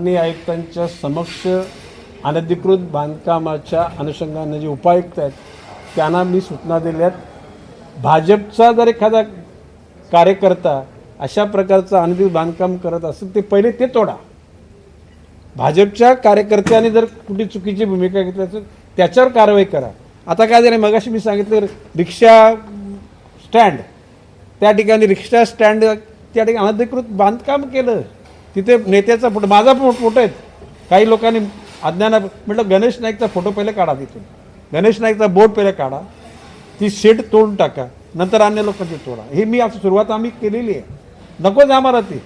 माननीय आयुक्तांच्या समक्ष अनधिकृत बांधकामाच्या अनुषंगाने जे उपायुक्त आहेत त्यांना मी सूचना दिल्या आहेत। भाजपचा जर एखादा कार्यकर्ता अशा प्रकारचं अनधिकृत बांधकाम करत असेल ते पहिले ते तोडा। भाजपच्या कार्यकर्त्यांनी जर कुठली चुकीची भूमिका घेतली असेल त्याच्यावर कारवाई करा। आता काय झालं, मगाशी मी सांगितलं रिक्षा स्टँड, त्या ठिकाणी रिक्षा स्टँड त्या ठिकाणी अनधिकृत बांधकाम केलं, तिथे नेत्याचा फोटो, माझा फोटो आहेत। काही लोकांनी अज्ञाना म्हटलं गणेश नाईकचा फोटो पहिले काढा, तिथून गणेश नाईकचा बोर्ड पहिले काढा, ती शेड तोडून टाका, नंतर अन्य लोकांची तोडा। हे मी आता सुरुवात आम्ही केलेली आहे, नकोच आम्हाला ती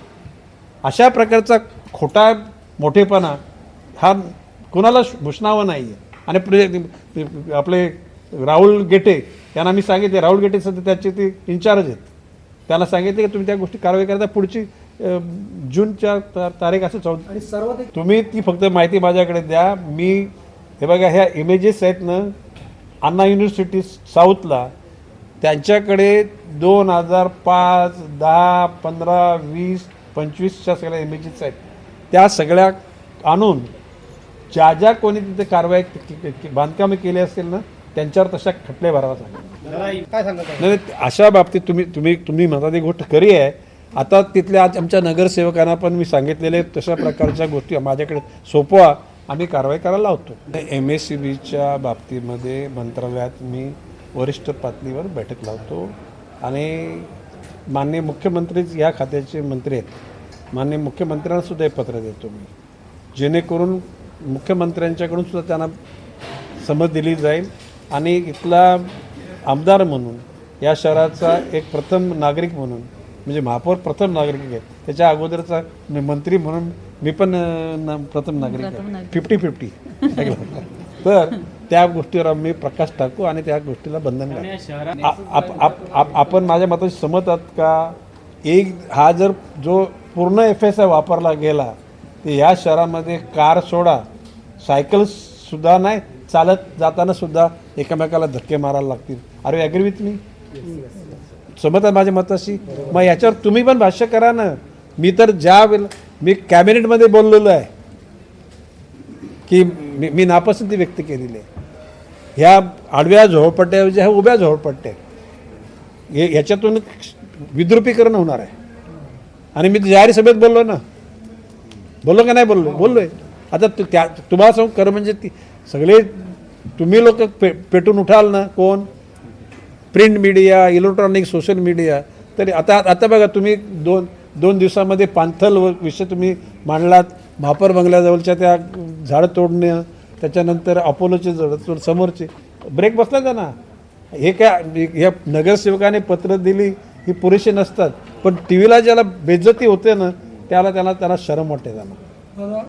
अशा प्रकारचा खोटा मोठेपणा हा कोणाला भूषणावं नाही आहे। आणि आपले राहुल गेटे यांना मी सांगितले, राहुल गेटे सध्या त्याचे ते इन्चार्ज आहेत, त्यांना सांगितले की तुम्ही त्या गोष्टी कारवाई करता, पुढची जूनच्या तारीख असं 14 तुम्ही ती फक्त माहिती माझ्याकडे द्या। मी हे बघा, ह्या इमेजेस आहेत ना अण्णा युनिव्हर्सिटी साऊथला, त्यांच्याकडे 2005, 10, 15, 20, 25च्या सगळ्या इमेजेस आहेत। त्या सगळ्या आणून ज्या ज्या कोणी तिथे कारवाई बांधकामे केली असेल ना त्यांच्यावर तशा खटले भरावा सांगा। नाही, अशा बाबतीत तुम्ही म्हणता ती गोष्ट खरी आहे। आता तिथल्या आज आमच्या नगरसेवकांना पण मी सांगितलेले तशा प्रकारच्या गोष्टी माझ्याकडे सोपवा, आम्ही कारवाई करायला लावतो। MSCBच्या बाबतीमध्ये मंत्रालयात मी वरिष्ठ पातळीवर बैठक लावतो आणि माननीय मुख्यमंत्रीच या खात्याचे मंत्री आहेत, माननीय मुख्यमंत्र्यांना सुद्धा एक पत्र देतो मी, जेणेकरून मुख्यमंत्र्यांच्याकडून सुद्धा त्यांना समज दिली जाईल आणि इथला आमदार म्हणून या शहराचा एक प्रथम नागरिक म्हणून, म्हणजे महापौर प्रथम नागरिक आहे, त्याच्या अगोदरचा मंत्री म्हणून मी पण प्रथम नागरिक आहे, 50-50 तर त्या गोष्टीवर आम्ही प्रकाश टाकू आणि त्या गोष्टीला बंधन घालू। आपण माझ्या मताशी सहमत आहात का? हा जर जो पूर्ण FSI वापरला गेला तर या शहरामध्ये कार सोडा, सायकलसुद्धा नाही, चालत जाताना सुद्धा एकमेकाला धक्के मारायला लागतील। अरे ॲग्री विथ मी? सहमत आहे माझ्या मताशी? मग याच्यावर तुम्ही पण भाष्य करा ना। मी तर मी कॅबिनेटमध्ये बोललेलो आहे की मी नापसंती व्यक्त केलेली आहे। ह्या आडव्या झोपडपट्ट्याऐवजी ह्या उभ्या झोपडपट्ट्या, ह्याच्यातून विद्रुपीकरण होणार आहे। आणि मी जाहीर सभेत बोललो ना, बोललो का नाही बोललोय। आता तुम्हाला सांगू खरं म्हणजे ती सगळे तुम्ही लोक पेटून उठाल ना, कोण print media, electronic, social media, तरी आता बघा तुम्ही दोन दिवसामध्ये पांथल विषय तुम्ही मांडलात, महापौर बंगल्याजवळच्या त्या झाडं तोडणं, त्याच्यानंतर अपोलोचे झाडं समोरचे ब्रेक बसला त्यांना। हे काय ह्या नगरसेवकाने पत्र दिली ही पुरेशी नसतात, पण TV ला ज्याला बेइज्जती होते ना त्याला शरम वाटते त्यांना।